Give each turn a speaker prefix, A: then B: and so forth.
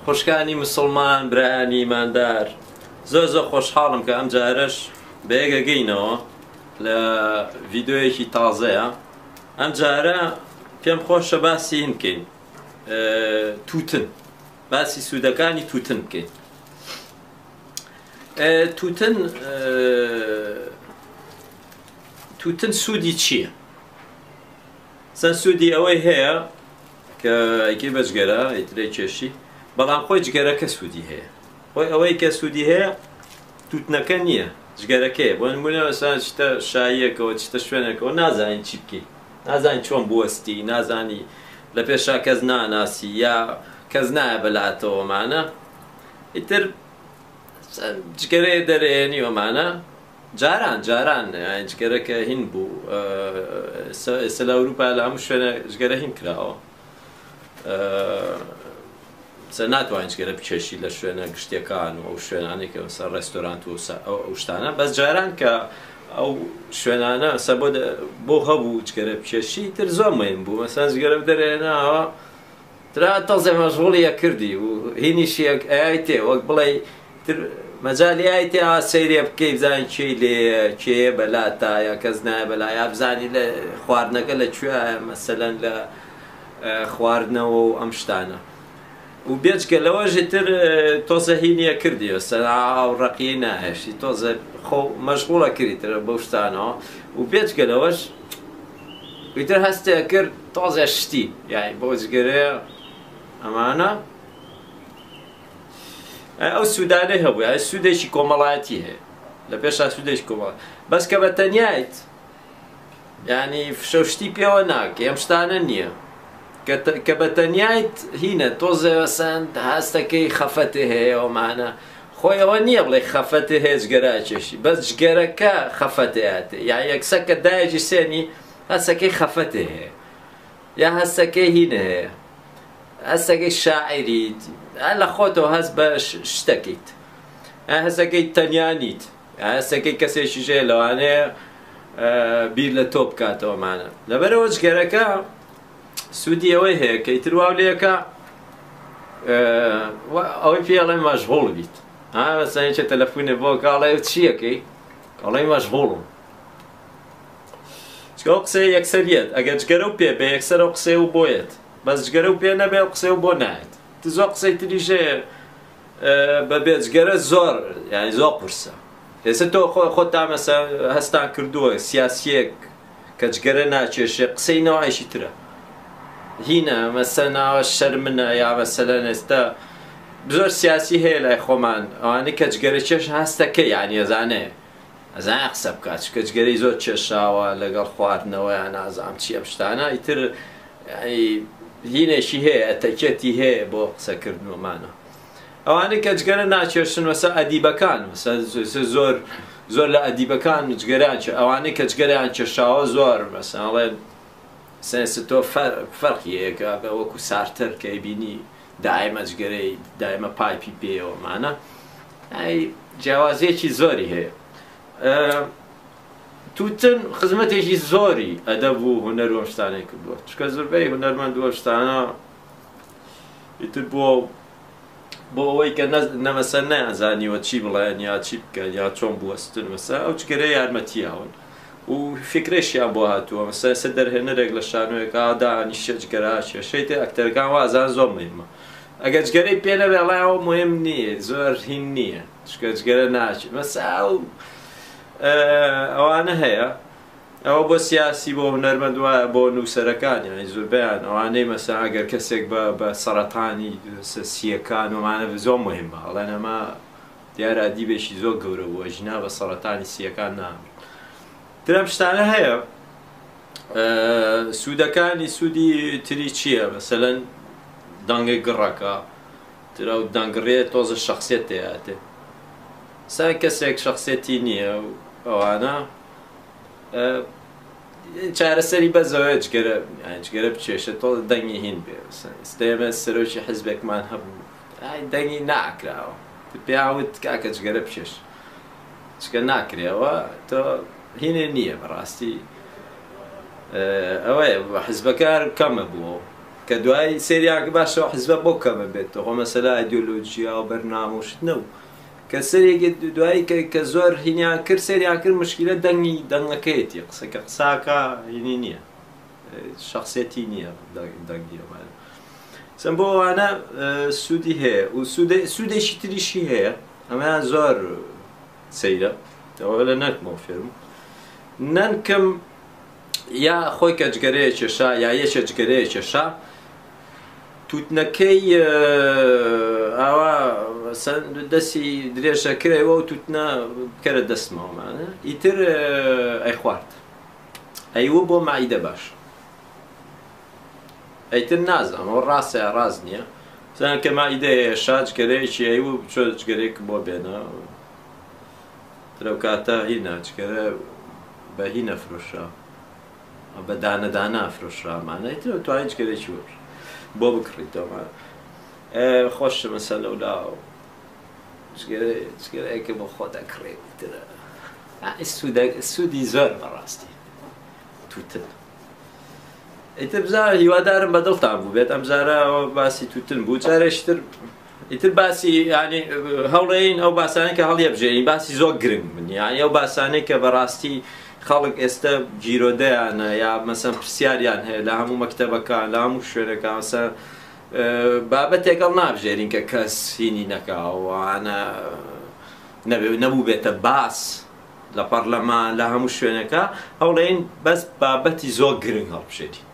A: خوشکانی مسلمان برایانی ایماندار زۆر خۆشحاڵم کە ئەم جارش بەیەکە گەینەوە لە ڤیدۆیەکی تازەیە. ئەم جارە پێم خۆشە باسی هین بکەین، تووتن، باسی سوودەکانی تووتن بکەین. تووتن سوودی چییە؟ سەن سوودی ئەوەی هەیە کە ئەیکەی بە جگەرە ئەیترەی کێشی، بەڵام خۆی جگەرەکە سوودی هەیە. خۆی ئەوەی کە سوودی هەیە تووتنەکە نییە، جگەرەکەیە. بۆ نمونە ئەسان چتە شاییەکەوە چتە شوێنێکەوە نازانین چی بکەیت، نازانین چۆن بوەستی، نازانی لە پێشا کەس ناناسی یا کەس نایە بەلاتەوەمانە، ئیتر جگەرەیە دەرێنی ئەمانە جاران جگەرەکە هین بوو. ئێستا لە ئەوروپا لە هەموو شوێنە جگەرە هین کراوە، ناتوانین جگەرە بکێشی لە شوێنە گشتیەکان و ئەو شوێنانەی کە سەر ڕێستۆرانت و ئەو شتانە، بەس جاران کە ئەو شوێنانە بۆ هەبوو جگەرە بکێشی تر زۆر مهم بوو. مەسەڵەن جگەرە دەرێناوە ترا تەزێ مەشغوڵیە کردی و هینیشی ئەیای تێ وەک بڵێ مەجالی ئای تێ سەیرێ بکەی بزانین کێی لێیە، کێیە بەلاتە یا کەس نایە بەلا، یا بزانی لە خواردنەکە لەکوێیە، مەسەلەن لە خواردنەوە و ئەم شتانە. و بێجگە لەوەژی تر تۆزە هینیە کردیوە سەر ڕقی ناهێشی، تۆزە خۆ مەشغوڵە کردیترە بەو شتانەوە. و بێجگە لەوەش ئیتر هەستەیە کرد تۆزە شتی، یعنی بۆ جگەرەیە ئەمانە ئەو سوودانەی هەبوو، یعنی سوودێکی کۆمەڵایەتی هەیە لە پێشا سوودێکی کۆمەڵایەتی، بەس کە بە تەنیایت یعنی فشەوشتی پێوە ناکە، ئەم شتانە نییە کە بە تەنیایت هینە تۆزە وەسەند هەستەکەی خەفەتێ هەیە ئەومانە. خۆی ئەوە نییە بڵێ خەفەتێ هەیە جگەرە کێشی، بەس جگەرەکە خەفەتێتێ، یا یەکسە کە دایەکی سێنی هەستەکەی خەفەتێ هەیە، یا هەستەکەی هینە هەیە، هەستەکەی شاعریت، لە خۆتەوە هەست بە شتەکەیت، هەستەکەی تەنیانیت، هەستەکەی کەسێکی ژێ لەوانەیە بیر لە تۆ بکاتەوەمانە. لەبەرەوە جگەرەکە سوودی ئەوەی هەیە کە ئیتر واو لێکە ئەوەی پێڵێ مەشغوڵ بیت. مەسەڵەن هیچ تەلەفۆنێ بۆ کاڵێ چیەکەی کاڵێ مەشغوڵم، چکە ئەو قسەی یەکسەریەت، ئەگەر جگەرە و پێ بێ یەکسەر ئەو قسەی و بۆیەت، بەس جگەرە و پێ نەبێ ئەو قسەی و بۆ نایەت. زۆر قسەی تریش هەیە بەبێ جگەرە زۆر یعنی زۆر قورسە. ئێستا تۆ خۆت هەستان کردووە سیاسیەک کە جگەرە ناکێشێ قسەی نەوایشی ترە، هینە مەسەلەن ناوە شەرمنە، یا مەسەلەن ئێستا زۆر سیاسی هەیە لای خۆمان ئەوانەی کە جگەرە کێش هەستەکە یعنی ئەزانێ قسە بکات، چکە جگەرەی زۆر کێشاوە لەگەڵ خواردنەوە یان نازانم چی ئەم شتانە، ئیتر هینێکی هەیە، ئەتەکێتی هەیە بۆ قسەکردنەوەمانە. ئەوانەی کە جگەرە ناکێشن وەسە ئەدیبەکان، زۆر لە ئەدیبەکان جگەران، ئەوانەی کە جگەریان کێشاوە زۆر مەسەڵێن تۆ فەرقی هەیە وەکو سارتەر کە بینی دائمە جگەرەی دائمە پایپی پێوەمانە، جیاوازیەکی زۆری هەیە. تووتن خزمەتێکی زۆری ئەدەب و هونەر و شتانەی کردووە، چکە زۆربەی هونەرمەند و شتانە ئیتر بۆ ئەوەی کە نەمەسەر نەیانزانیوە چی بڵێن یا چی بکەن یا چۆن بوەستن، مەسە ئەو جگەرەی یارمەتیاون و فکرێکیان بۆ هاتووە. مەسەلەن دەرهێنەرێک لە شانۆیەکە دانیشتە جگەرە کێشەی تێ ئەکتەرەکان وازان زۆر مهمە. ئەگەر جگەرەی پێ نەبێ ئەڵێ ئەوە مهم نییە، زۆر هین نییە، چکە جگەرە ناچێت. مەسە ئەوانە هەیە، ئەوە بۆ سیاسی بۆ هونەرمەند وایە بۆ نووسەرەکان، یعنی زۆربیان ئەوانەی مەسەڵەن ئەگەر کەسێک بە سەرەتانی سیەکان ومانە زۆر مهمە، ئەڵێن ئەمە دیارە ئەدیبێکی زۆر گەورە بووە ژنا بە سەرەتانی سیەکان نامێت. ترم شتانە هەیە. سوودەکانی سوودی تری چییە؟ مەسەلەن دەنگی گڕەکە ترە و دەنگڕێت تۆزە شەخسیەت تێهاتێ، سان کەسێک شخصێتی نییە و ئەوانە چارەسەری بەزەوە جگەرە بچێشە تۆ دەنگی هین بێ. ئێمە سەرۆکی حیزبێکمان هەبوو دەنگی ناکراوە، پێیاوت کاکە جگەرە بچێش، چکە ناکرێەوە تۆ هینێ نییە بەڕاستی. ئەوەیە حیزبەکار کەمە بووە کە دوای سریاکە باشەوە حزبە بۆ کەمە بێتەوە خۆ مەسەلا ئایدیۆلۆجیا و بەرنامەوشت نەبوو کە سەرێکی دوایی کە زۆر هینیان کرد سریان کرد مشکلە دەنگەکەیەتی قسەکە قساکە هینی نییە شخصێتی نییە دەنگیەوانە سم بۆ ئەوانە سوودی هەیە و سوودێکی تریشی هەیە ئەمەیان زۆر سەیرە ئەوە لە نەکمەوە فێرم نەنکەم یا خۆی کەجگەرەیە کێشا یا یەکێ جگەرەیە کێشا تووتنەکەی ئاوا دەستی درێژە کرێەوە و تووتنە بکەرە دەستمەوەمانە ئیتر ئەی خوارد ئەیوە بۆ مایدە باش ئەیتر نازانم ئەوە ڕاستە ڕاز نییە زان کە مایدەیە شاجگەرەیەکی ئەیوە چۆ جگەرێک بۆ بێنە لەو کاتە هینە جگەرە بە هی نەفرۆشرا بە دانەدانا فرۆشرامانە ئیتر توانین جگەرێکی وەر بۆ بکڕیتەوە خۆشە مەسەلە لەولاو جگەرەیەکە بۆ خۆ دەکڕێ سوودی زۆر بەڕاستی تووتن ئیتر بزار هیوادارم بەدڵتان بوو بێت ئەم جارە باسی تووتن بوو جارێشتر ئیتر باسی ینی هەوڵێین ئەو باسانەی کە هەڵیەبژێنی باسی زۆر گرنگ بن یانی ئەو باسانەی کە بەڕاستی خەڵک ئێستا گیرۆدەیانە یا مەسەن پرسیاریان هەیە لە هەموو مەکتەبەکان لە هەموو شوێنەکە مەسەن بابەتێکەڵ نابژێرین کە کەس هینی نەکاوانە نەبوو بێتە باس لە پەرلەمان لە هەموو شوێنەکە هەوڵێین بەس بابەتی زۆر گرنگ هەڵبژێرین